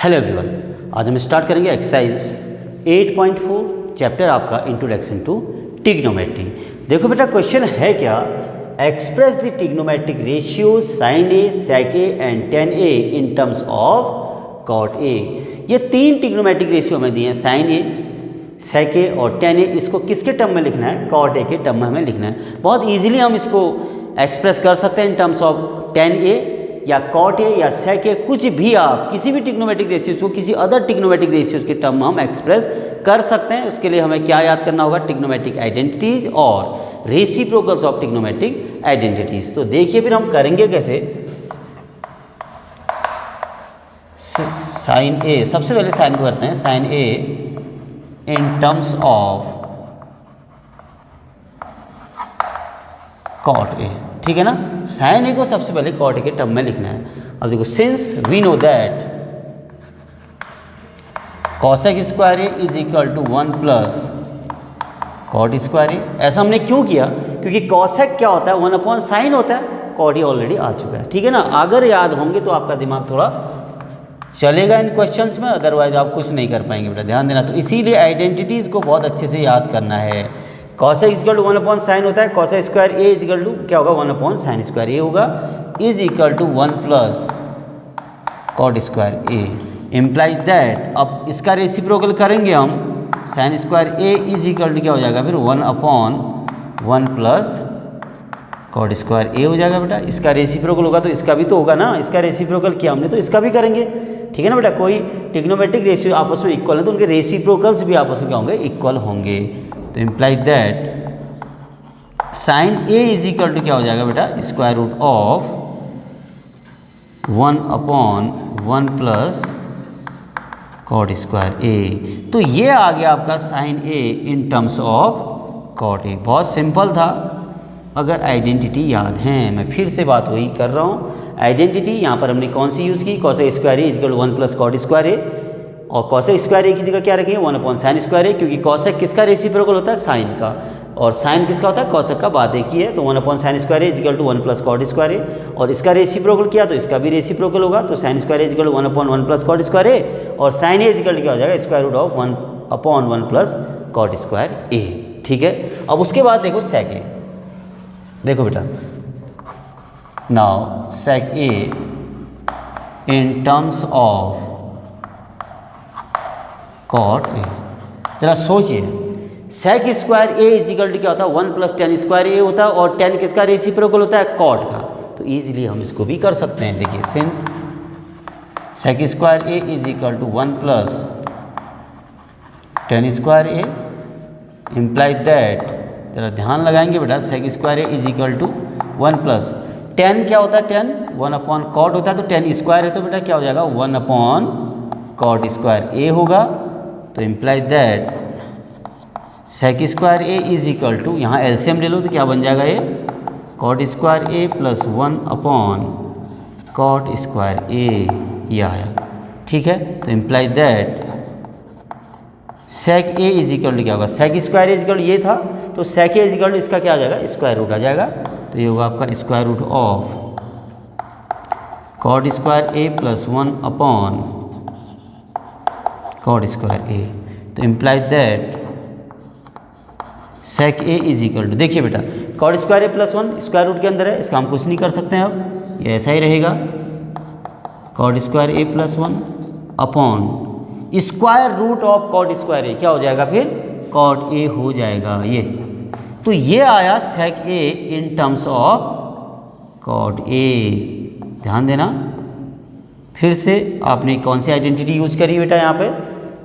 Hello everyone, आज हम start करेंगे एक्सरसाइज 8.4 चैप्टर आपका इंट्रोडक्शन टू ट्रिग्नोमेट्री। देखो बेटा, क्वेश्चन है क्या, express the trigonometric ratios sine A, sec A and tan A in terms of cot A. ये तीन ट्रिग्नोमेट्रिक रेशियो हमें दिए हैं, साइन ए, सेक ए और टेन ए। इसको किसके टर्म में लिखना है? कॉट ए के टर्म में हमें लिखना है। बहुत ईजिली हम इसको एक्सप्रेस कर सकते हैं इन टर्म्स ऑफ टेन ए या कॉट ए या सेक ए, कुछ भी आप किसी भी ट्रिग्नोमेट्रिक रेशियोज को किसी अदर ट्रिग्नोमेट्रिक रेशियोज के टर्म में हम एक्सप्रेस कर सकते हैं। उसके लिए हमें क्या याद करना होगा? ट्रिग्नोमेट्रिक आइडेंटिटीज और रेसिप्रोकल्स ऑफ ट्रिग्नोमेट्रिक आइडेंटिटीज। तो देखिए फिर हम करेंगे कैसे। साइन ए, सबसे पहले साइन को करते हैं, sine A in terms of cot A, ठीक है ना। साइन ए को सबसे पहले कॉट ए के टर्म में लिखना है। अब देखो, since we know that cosec square A is equal to 1 plus cot square A. ऐसा हमने क्यों किया? क्योंकि कॉसेक क्या होता है? 1 अपॉन साइन होता है। कॉट ए ऑलरेडी आ चुका है, ठीक है ना। अगर याद होंगे तो आपका दिमाग थोड़ा चलेगा इन क्वेश्चंस में, अदरवाइज आप कुछ नहीं कर पाएंगे बेटा, ध्यान देना। तो इसीलिए आइडेंटिटीज़ को बहुत अच्छे से याद करना है। Cosec equal to 1 upon sine होता है, cosec square A is equal to क्या होगा? 1 अपॉन साइन स्क्वायर ए होगा, is equal to 1 plus cot square A. Implies that, अब इसका रेसिप्रोकल करेंगे हम, sine square A is equal to क्या हो जाएगा फिर? 1 upon 1 plus cot square A हो जाएगा बेटा। इसका रेसिप्रोकल होगा तो इसका भी तो होगा ना। इसका रेसिप्रोकल किया हमने तो इसका भी करेंगे, ठीक है ना बेटा। कोई ट्रिग्नोमेट्रिक रेशियो आपस में इक्वल है तो उनके रेसिप्रोकल्स भी आपस में क्या होंगे? इक्वल होंगे। तो implies that sine A is equal to क्या हो जाएगा बेटा? Square root of 1 upon 1 plus cot square A. तो ये आ गया आपका sine A in terms of cot A. बहुत सिंपल था अगर आइडेंटिटी याद है। मैं फिर से बात वही कर रहा हूँ। आइडेंटिटी यहाँ पर हमने कौन सी यूज़ की? Cosec square A is equal to 1 plus cot square A, और कॉसेक स्क्वायर ए की जगह क्या रखेंगे? 1 अपॉन साइन स्क्वायर ए, क्योंकि कॉसेक किसका रेसिप्रोकल होता है? साइन का। और साइन किसका होता है? कॉसेक का। बात एक ही है। तो 1 upon sine square A is equal to 1 plus cot square A, और इसका रेसिप्रोकल किया तो इसका भी रेसिप्रोकल होगा। तो sine square A is equal to 1 upon 1 plus cot square A, और sine A is equal to क्या हो जाएगा? Square root of 1 upon 1 plus cot square A, ठीक है। अब उसके बाद देखो सेक ए। देखो बेटा, now sec A in terms of cot A. जरा सोचिए, sec square A is equal to क्या होता है? 1 प्लस टेन स्क्वायर ए होता है, और टेन किसका रेसिप्रोकल होता है? कॉट का। तो ईजिली हम इसको भी कर सकते हैं। देखिए, since sec square A is equal to 1 plus tan square A, implies that, जरा ध्यान लगाएंगे बेटा, sec square A is equal to 1 plus tan क्या होता है? टेन 1 अपॉन कॉट होता है, तो टेन स्क्वायर है तो बेटा क्या हो जाएगा? 1 अपॉन कॉट स्क्वायर ए होगा। तो implies that sec square A is equal to, यहाँ एलसीएम ले लो तो क्या बन जाएगा? ये cot square A plus 1 upon cot square A, ये आया, ठीक है। तो implies that sec A is equal to क्या होगा? Sec square A is equal to ये था, तो sec A is equal to इसका क्या आ जाएगा? स्क्वायर रूट आ जाएगा। तो ये होगा आपका square root of cot square A plus 1 upon cot square A. तो implies that sec A is equal to, देखिए बेटा, cot square A plus 1 square root के अंदर है, इसका हम कुछ नहीं कर सकते हैं। अब ये ऐसा ही रहेगा, cot square A plus 1 upon square root of cot square A, क्या हो जाएगा फिर? कॉट ए हो जाएगा ये। तो ये आया sec A in terms of cot A. ध्यान देना, फिर से आपने कौन सी आइडेंटिटी यूज करी बेटा? यहाँ पे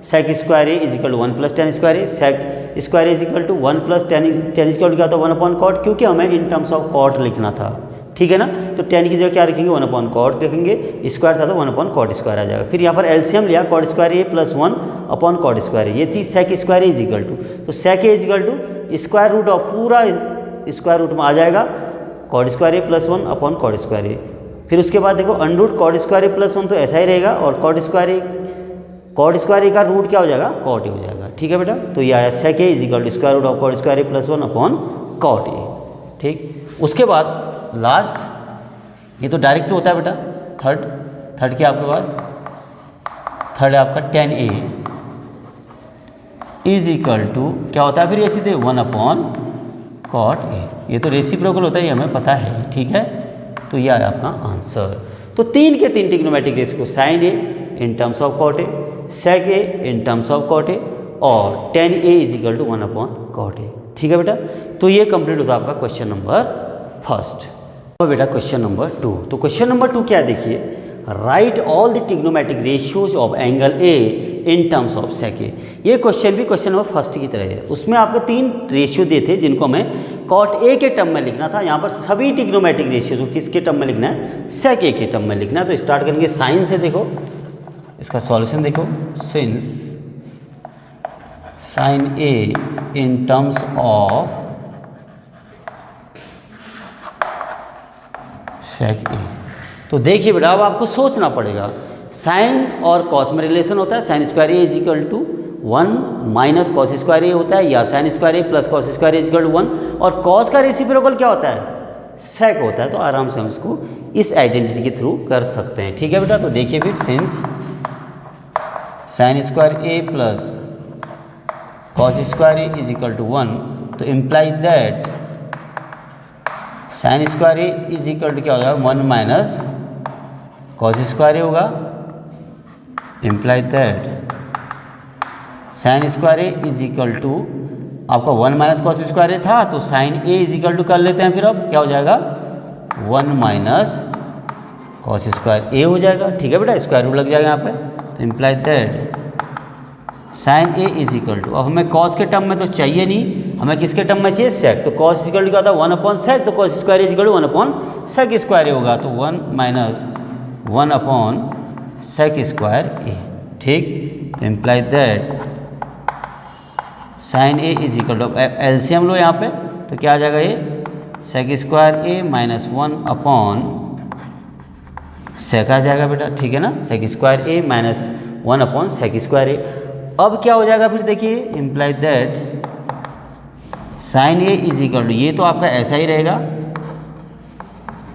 sec square A is equal to 1 plus tan square A. Sec square A is equal to 1 plus tan square क्या था? 1 अपॉन कॉट, क्योंकि हमें इन टर्म्स ऑफ कॉट लिखना था, ठीक है ना। तो टेन की जगह क्या रखेंगे? 1 अपॉन कॉट रखेंगे। स्क्वायर था तो 1 अपॉन कॉट स्क्वायर आ जाएगा। फिर यहाँ पर एलसीएम लिया, cot square A plus 1 upon cot square A, ये थी sec square A is equal to. तो sec A is equal to square root of पूरा स्क्वायर रूट में आ जाएगा cot square A plus 1 upon cot square A. फिर उसके बाद देखो under root cot square A plus 1 तो ऐसा ही रहेगा, और कॉट स्क्वायर ए का रूट क्या हो जाएगा? कॉट ए हो जाएगा, ठीक है बेटा। तो ये आया sec A is equal to square root of cot square A plus 1 upon cot A, ठीक। उसके बाद लास्ट, ये तो डायरेक्ट होता है बेटा, थर्ड क्या आपके पास? थर्ड है आपका tan A is equal to क्या होता है फिर ये सीधे 1/cot A। ये तो रेसिप्रोकल होता है, ये हमें पता है, ठीक है। तो ये आया आपका आंसर। तो 3 के 3 trigonometric ratio sin A in terms of cot A, sec A in terms of cot A और tan A is equal to 1/cot A, ठीक है बेटा। तो ये कंप्लीट होता है आपका क्वेश्चन नंबर फर्स्ट। और बेटा क्वेश्चन नंबर 2, तो क्वेश्चन नंबर 2 क्या देखिए, right all the trigonometric ratios of angle A in terms of sec A। ये क्वेश्चन भी क्वेश्चन नंबर फर्स्ट की तरह है, उसमें आपको 3 रेशियो दिए थे जिनको हमें cot A के टर्म में लिखना था। यहाँ पर सभी ट्रिग्नोमेट्रिक रेशियोज को किसके टर्म में लिखना है, sec A के टर्म में लिखना है। तो स्टार्ट करेंगे साइन से, देखो इसका सॉल्यूशन देखो, since sin A in terms of sec A। तो देखिए बेटा अब आपको सोचना पड़ेगा, साइन और कॉस में रिलेशन होता है, sine square A is equal to 1 minus cos square A होता है, या sine square A plus cos square A is equal to 1, और कॉस का रेसिप्रोकल क्या होता है, सेक होता है। तो आराम से हम इसको इस आइडेंटिटी के थ्रू कर सकते हैं, ठीक है बेटा। तो देखिए फिर since sine square A plus cos square A is equal to 1, तो implies that sine square A is equal to क्या हो जाएगा 1 माइनस कॉस स्क्वायर ए होगा, implies that sine square A is equal to आपका 1 minus cos square A था, तो sine A is equal to कर लेते हैं, फिर अब क्या हो जाएगा 1 माइनस कॉस स्क्वायर ए हो जाएगा, ठीक है बेटा। स्क्वायर रूट लग जाएगा यहाँ पे, तो implies that sine A is equal to, अब हमें कॉस के टर्म में तो चाहिए नहीं, हमें किसके टर्म में चाहिए, सेक। तो कॉस इज इक्वल टू क्या होता है 1/sec, तो cos square is equal to 1/sec square A होगा, तो 1 माइनस 1/sec स्क्वायर ए, ठीक। तो implies that sine A is equal to, LCM लो यहाँ पे, तो क्या आ जाएगा ये सेक स्क्वायर ए माइनस 1/sec आ जाएगा बेटा, ठीक है ना, sec square A minus 1/sec square A. अब क्या हो जाएगा फिर देखिए, implies that sine A is equal to, ये तो आपका ऐसा ही रहेगा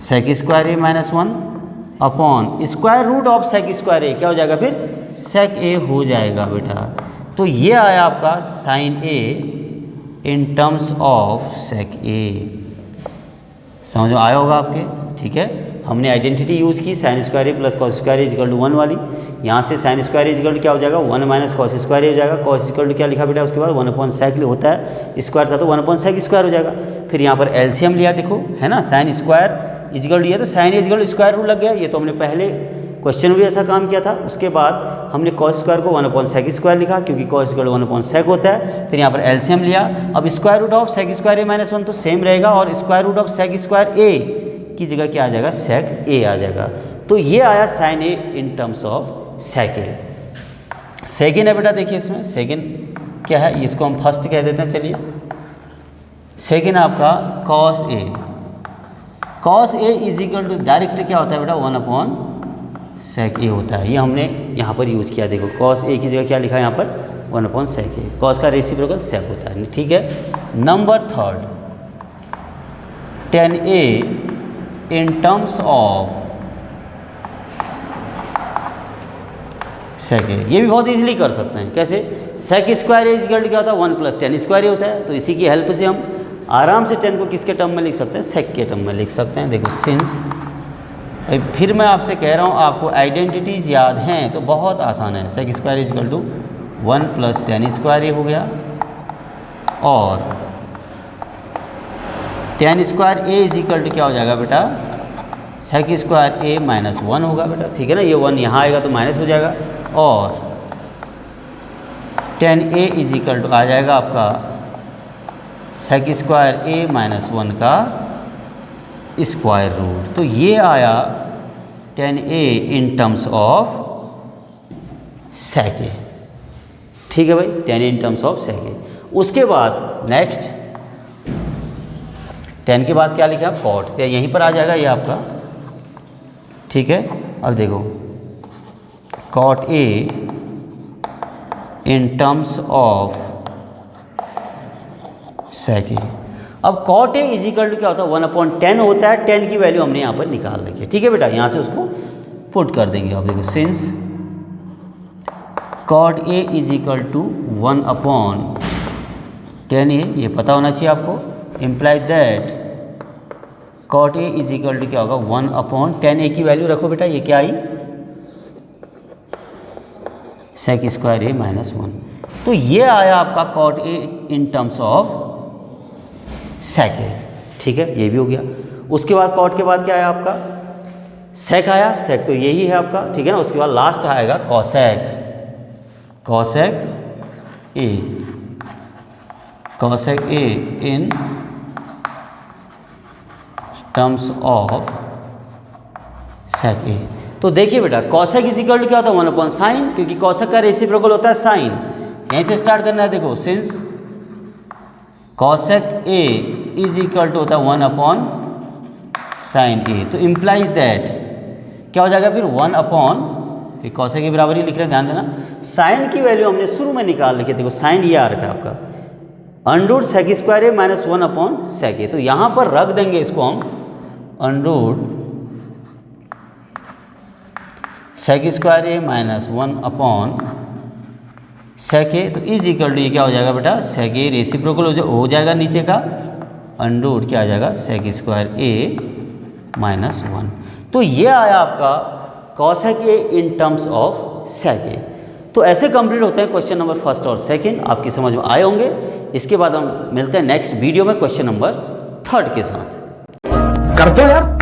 sec square A minus 1 square root of sec square A, क्या हो जाएगा फिर सेक ए हो जाएगा बेटा। तो ये आया आपका sine A in terms of sec A, समझ में आया होगा आपके, ठीक है। हमने आइडेंटिटी यूज़ की sine square A plus cos square A is equal to 1 वाली, यहाँ से sine square A is equal to क्या हो जाएगा 1 माइनस कॉस स्क्वायर ए हो जाएगा, कॉस इज इक्वल टू क्या लिखा बेटा उसके बाद 1/sec होता है, स्क्वायर था तो 1/sec स्क्वायर हो जाएगा। फिर यहाँ पर एलसीएम लिया, देखो है ना, sine square is equal to, तो sine is equal to square root लग गया, ये तो हमने पहले क्वेश्चन में भी ऐसा काम किया था। उसके बाद हमने कॉस स्क्वायर को 1/sec स्क्वायर लिखा, क्योंकि कॉस इक्वल टू 1/sec होता है। फिर यहाँ पर एलसीएम लिया, अब square root of sec square A minus 1 तो सेम रहेगा, और square root of sec square A की जगह क्या आ जाएगा सेक ए आ जाएगा। तो ये आया sine A in terms of sec A. Second है बेटा, देखिए इसमें सेकेंड क्या है, इसको हम फर्स्ट कह देते हैं, चलिए। सेकेंड आपका cos A, cos A is equal to direct क्या होता है बेटा 1/sec ए होता है, ये हमने यहाँ पर यूज़ किया। देखो कॉस ए की जगह क्या लिखा है यहाँ पर 1/sec ए, कॉस का रेसिप्रोकल सेक होता है, ठीक है। Number third tan A in terms of sec A, ये भी बहुत इजीली कर सकते हैं। कैसे, sec square A equal to क्या होता है 1 + tan स्क्वायर ए होता है, तो इसी की हेल्प से हम आराम से tan को किसके टर्म में लिख सकते हैं, सेक के टर्म में लिख सकते हैं। देखो सिंस, फिर मैं आपसे कह रहा हूँ आपको आइडेंटिटीज़ याद हैं तो बहुत आसान है। Sec square is equal to 1 + tan square A हो गया, और tan square A is equal to क्या हो जाएगा बेटा सेक स्क्वायर ए माइनस 1 होगा बेटा, ठीक है ना। ये 1 यहाँ आएगा तो माइनस हो जाएगा, और tan A is equal to आ जाएगा आपका सेक स्क्वायर ए माइनस 1 का स्क्वायर रूट। तो ये आया tan A in terms of sec A, ठीक है भाई, tan A in terms of sec A. उसके बाद नेक्स्ट tan के बाद क्या लिखा कॉट, तो यहीं पर आ जाएगा ये आपका, ठीक है। अब देखो cot A in terms of sec A. अब cot A is equal to क्या होता है 1/10 होता है, 10 की वैल्यू हमने यहाँ पर निकाल रखी है, ठीक है बेटा। यहाँ से उसको पुट कर देंगे। अब देखो since cot A is equal to 1 upon 10a, ये पता होना चाहिए आपको। Imply that cot A is equal to क्या होगा 1 अपॉन 10a की वैल्यू रखो बेटा, ये क्या आई सेक स्क्वायर ए माइनस 1। तो ये आया आपका cot A in terms of sec A, ठीक है, ये भी हो गया। उसके बाद कॉट के बाद क्या आया आपका सेक आया, सेक तो यही है आपका, ठीक है ना। उसके बाद लास्ट आएगा cosec, cosec A, cosec A in terms of sec A. तो देखिए बेटा कॉसेक इज इक्वल टू क्या होता है 1 अपॉन साइन, क्योंकि कॉसेक का रेसिप्रोकल होता है साइन। यहीं से स्टार्ट करना है, देखो since cosec A is equal to होता है 1 अपॉन साइन ए, तो इम्प्लाइज दैट क्या हो जाएगा फिर 1 अपॉन, फिर कॉसेक के बराबर ही लिख रहे हैं, ध्यान देना। साइन की वैल्यू हमने शुरू में निकाल रखी है, देखो साइन ये आ रखा है आपका under root sec square A minus 1 upon sec A. तो यहाँ पर रख देंगे इसको हम under root sec square A minus 1 upon sec A, तो इज इक्वल टू ये क्या हो जाएगा बेटा सेक ए रेसिप्रोकल हो जाएगा नीचे का, अंडरूट क्या आ जाएगा सेक स्क्वायर ए माइनस 1। तो ये आया आपका cosec A in terms of sec A. तो ऐसे कंप्लीट होते हैं क्वेश्चन नंबर फर्स्ट और सेकंड, आपकी समझ में आए होंगे। इसके बाद हम मिलते हैं नेक्स्ट वीडियो में क्वेश्चन नंबर 3 के साथ। कर दो यार।